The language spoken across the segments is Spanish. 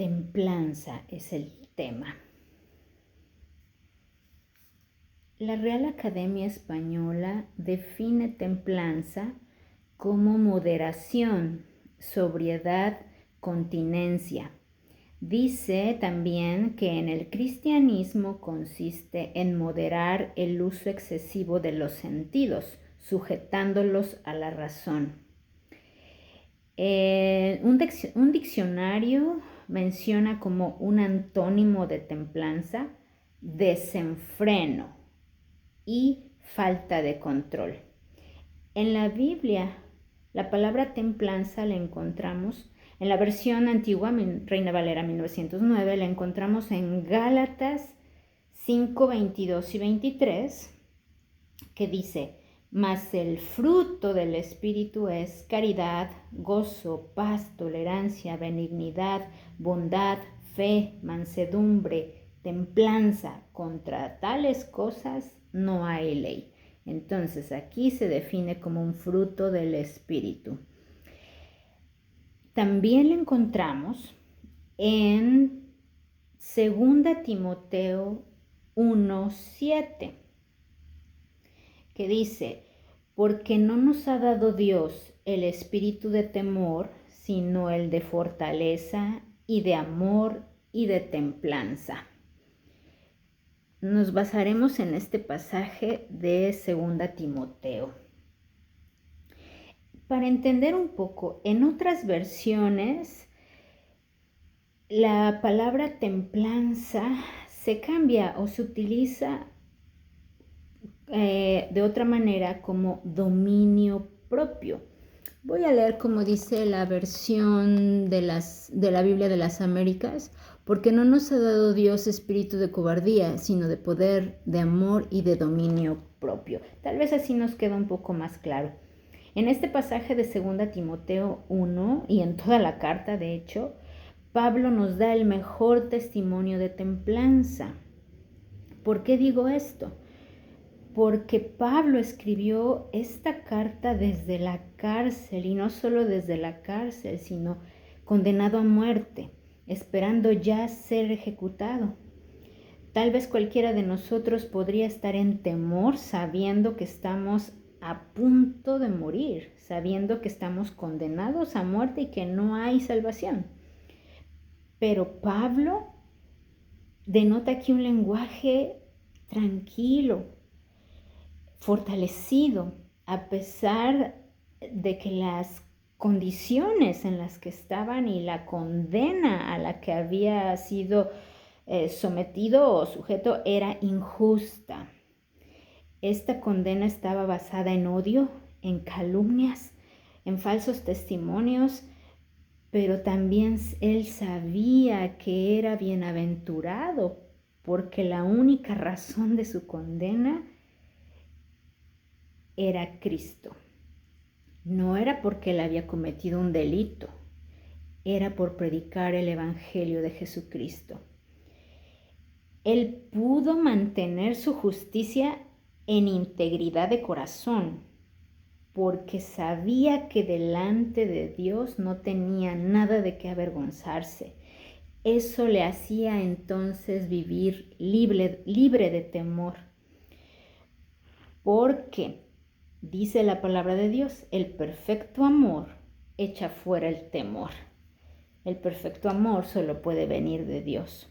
Templanza es el tema. La Real Academia Española define templanza como moderación, sobriedad, continencia. Dice también que en el cristianismo consiste en moderar el uso excesivo de los sentidos, sujetándolos a la razón. Un diccionario menciona como un antónimo de templanza desenfreno y falta de control. En la Biblia, la palabra templanza la encontramos en la versión antigua, Reina Valera 1909, la encontramos en Gálatas 5, 22 y 23, que dice: mas el fruto del Espíritu es caridad, gozo, paz, tolerancia, benignidad, bondad, fe, mansedumbre, templanza. Contra tales cosas no hay ley. Entonces aquí se define como un fruto del Espíritu. También lo encontramos en 2 Timoteo 1:7, que dice: porque no nos ha dado Dios el espíritu de temor, sino el de fortaleza y de amor y de templanza. Nos basaremos en este pasaje de 2 Timoteo. Para entender un poco, en otras versiones, la palabra templanza se cambia o se utiliza de otra manera como dominio propio. Voy a leer como dice la versión de la Biblia de las Américas: porque no nos ha dado Dios espíritu de cobardía, sino de poder, de amor y de dominio propio. Tal vez así nos queda un poco más claro. En este pasaje de 2 Timoteo 1 y en toda la carta, de hecho, Pablo nos da el mejor testimonio de templanza. ¿Por qué digo esto? Porque Pablo escribió esta carta desde la cárcel, y no solo desde la cárcel, sino condenado a muerte, esperando ya ser ejecutado. Tal vez cualquiera de nosotros podría estar en temor sabiendo que estamos a punto de morir, sabiendo que estamos condenados a muerte y que no hay salvación. Pero Pablo denota aquí un lenguaje tranquilo, fortalecido, a pesar de que las condiciones en las que estaban y la condena a la que había sido sometido o sujeto era injusta. Esta condena estaba basada en odio, en calumnias, en falsos testimonios, pero también él sabía que era bienaventurado porque la única razón de su condena era Cristo. No era porque él había cometido un delito, era por predicar el Evangelio de Jesucristo. Él pudo mantener su justicia en integridad de corazón, porque sabía que delante de Dios no tenía nada de qué avergonzarse. Eso le hacía entonces vivir libre de temor, porque dice la palabra de Dios: el perfecto amor echa fuera el temor. El perfecto amor solo puede venir de Dios.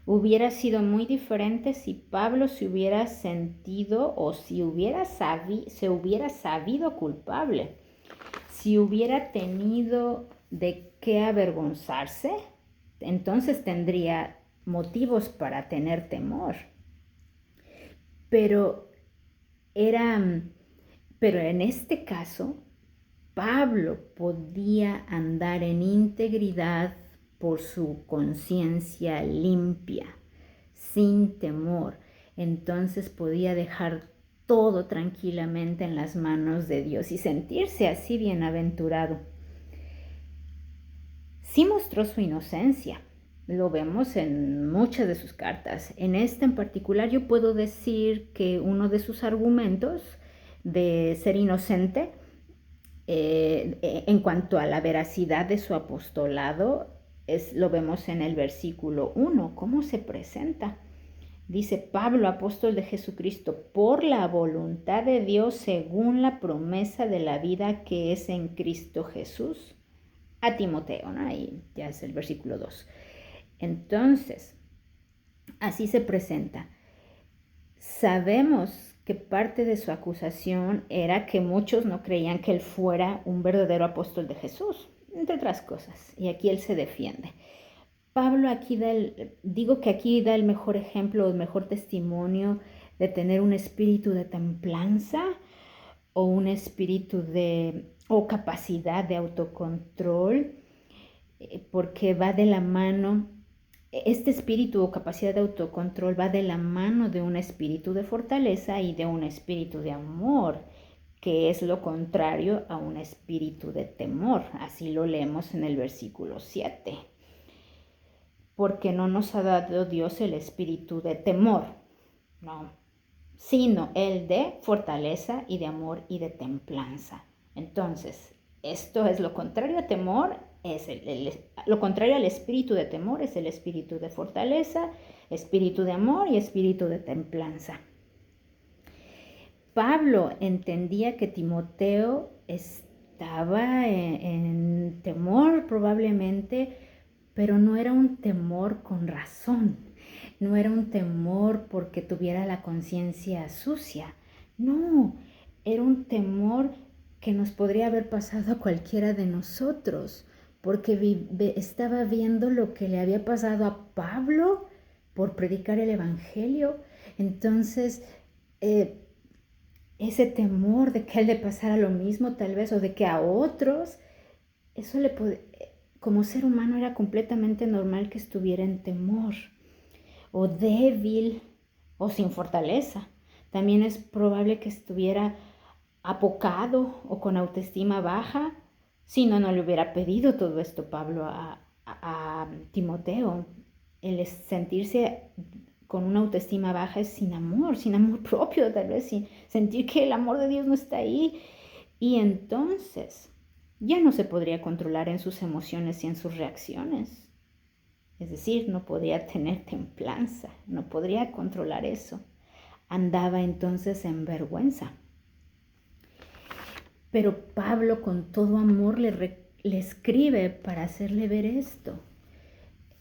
Hubiera sido muy diferente si Pablo se hubiera sentido o se hubiera sabido culpable, si hubiera tenido de qué avergonzarse. Entonces tendría motivos para tener temor. Pero en este caso, Pablo podía andar en integridad por su conciencia limpia, sin temor. Entonces podía dejar todo tranquilamente en las manos de Dios y sentirse así bienaventurado. Sí mostró su inocencia. Lo vemos en muchas de sus cartas. En esta en particular yo puedo decir que uno de sus argumentos de ser inocente en cuanto a la veracidad de su apostolado Lo vemos en el versículo 1, cómo se presenta. Dice Pablo, apóstol de Jesucristo, por la voluntad de Dios según la promesa de la vida que es en Cristo Jesús, a Timoteo, ¿no? Ahí ya es el versículo 2. Entonces, así se presenta. Sabemos que parte de su acusación era que muchos no creían que él fuera un verdadero apóstol de Jesús, entre otras cosas, y aquí él se defiende. Pablo aquí aquí da el mejor ejemplo, el mejor testimonio de tener un espíritu de templanza o un espíritu o capacidad de autocontrol, porque va de la mano. Este espíritu o capacidad de autocontrol va de la mano de un espíritu de fortaleza y de un espíritu de amor, que es lo contrario a un espíritu de temor. Así lo leemos en el versículo 7. Porque no nos ha dado Dios el espíritu de temor, no, sino el de fortaleza y de amor y de templanza. Entonces, esto es lo contrario a temor, lo contrario al espíritu de temor es el espíritu de fortaleza, espíritu de amor y espíritu de templanza. Pablo entendía que Timoteo estaba en temor probablemente, pero no era un temor con razón, no era un temor porque tuviera la conciencia sucia, no, era un temor que nos podría haber pasado a cualquiera de nosotros, porque estaba viendo lo que le había pasado a Pablo por predicar el Evangelio. Entonces, ese temor de que a él le pasara lo mismo tal vez, o de que a otros, eso como ser humano era completamente normal que estuviera en temor, o débil, o sin fortaleza. También es probable que estuviera apocado o con autoestima baja, si no le hubiera pedido todo esto Pablo a Timoteo. El sentirse con una autoestima baja es sin amor propio, tal vez, sin sentir que el amor de Dios no está ahí. Y entonces ya no se podría controlar en sus emociones y en sus reacciones. Es decir, no podría tener templanza, no podría controlar eso. Andaba entonces en vergüenza. Pero Pablo con todo amor le escribe para hacerle ver esto.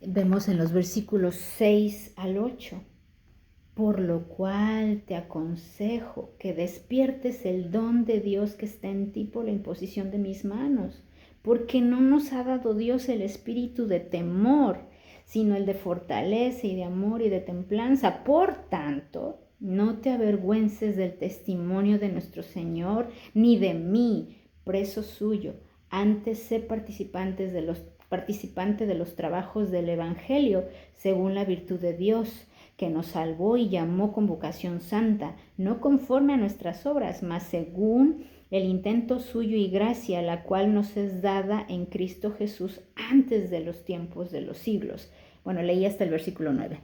Vemos en los versículos 6 al 8. Por lo cual te aconsejo que despiertes el don de Dios que está en ti por la imposición de mis manos, porque no nos ha dado Dios el espíritu de temor, sino el de fortaleza y de amor y de templanza. Por tanto, no te avergüences del testimonio de nuestro Señor, ni de mí, preso suyo. Antes sé participante de los trabajos del Evangelio, según la virtud de Dios, que nos salvó y llamó con vocación santa, no conforme a nuestras obras, mas según el intento suyo y gracia, la cual nos es dada en Cristo Jesús antes de los tiempos de los siglos. Bueno, leí hasta el versículo 9.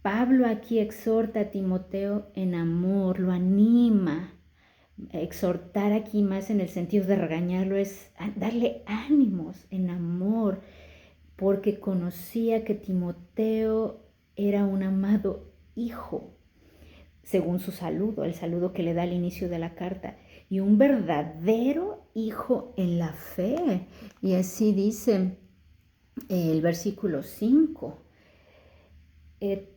Pablo aquí exhorta a Timoteo en amor, lo anima. Exhortar aquí más en el sentido de regañarlo es darle ánimos en amor, porque conocía que Timoteo era un amado hijo, según su saludo, el saludo que le da al inicio de la carta, y un verdadero hijo en la fe. Y así dice el versículo 5,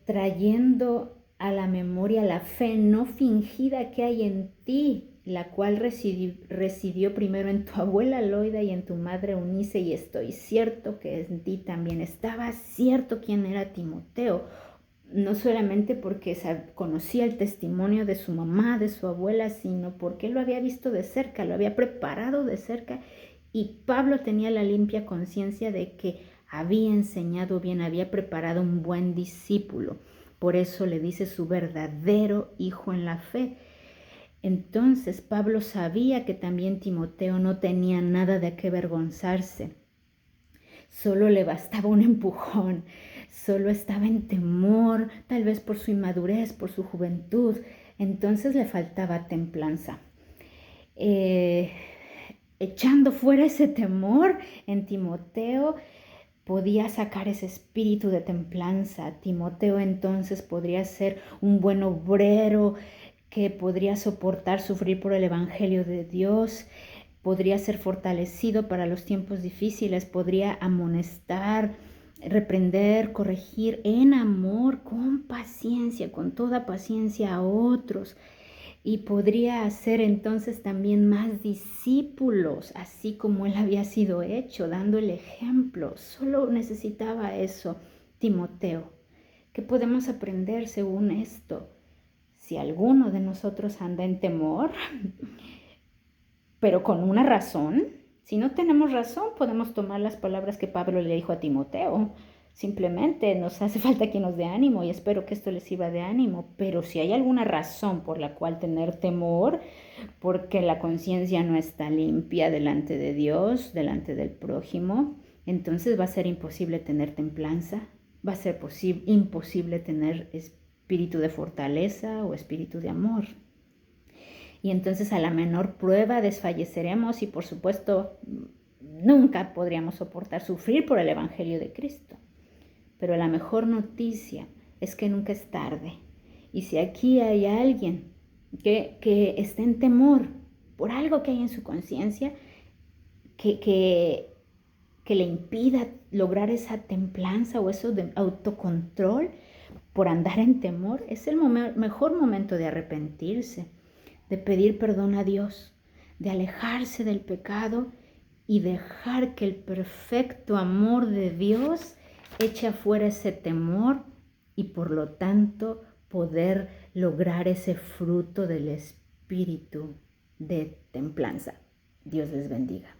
trayendo a la memoria la fe no fingida que hay en ti, la cual residió primero en tu abuela Loida y en tu madre Eunice, y estoy cierto que en ti también estaba cierto quién era Timoteo, no solamente porque conocía el testimonio de su mamá, de su abuela, sino porque lo había visto de cerca, lo había preparado de cerca, y Pablo tenía la limpia conciencia de que había enseñado bien, había preparado un buen discípulo. Por eso le dice su verdadero hijo en la fe. Entonces Pablo sabía que también Timoteo no tenía nada de qué avergonzarse. Solo le bastaba un empujón, solo estaba en temor, tal vez por su inmadurez, por su juventud. Entonces le faltaba templanza. Echando fuera ese temor en Timoteo, podía sacar ese espíritu de templanza. Timoteo entonces podría ser un buen obrero que podría soportar sufrir por el Evangelio de Dios, podría ser fortalecido para los tiempos difíciles, podría amonestar, reprender, corregir en amor, con paciencia, con toda paciencia a otros. Y podría hacer entonces también más discípulos, así como él había sido hecho, dando el ejemplo. Solo necesitaba eso, Timoteo. ¿Qué podemos aprender según esto? Si alguno de nosotros anda en temor, pero con una razón, si no tenemos razón, podemos tomar las palabras que Pablo le dijo a Timoteo. Simplemente nos hace falta quien nos dé ánimo y espero que esto les sirva de ánimo. Pero si hay alguna razón por la cual tener temor, porque la conciencia no está limpia delante de Dios, delante del prójimo, entonces va a ser imposible tener templanza, va a ser imposible tener espíritu de fortaleza o espíritu de amor. Y entonces a la menor prueba desfalleceremos y por supuesto nunca podríamos soportar sufrir por el Evangelio de Cristo. Pero la mejor noticia es que nunca es tarde. Y si aquí hay alguien que está en temor por algo que hay en su conciencia, que le impida lograr esa templanza o eso de autocontrol por andar en temor, es el mejor momento de arrepentirse, de pedir perdón a Dios, de alejarse del pecado y dejar que el perfecto amor de Dios eche afuera ese temor y por lo tanto poder lograr ese fruto del espíritu de templanza. Dios les bendiga.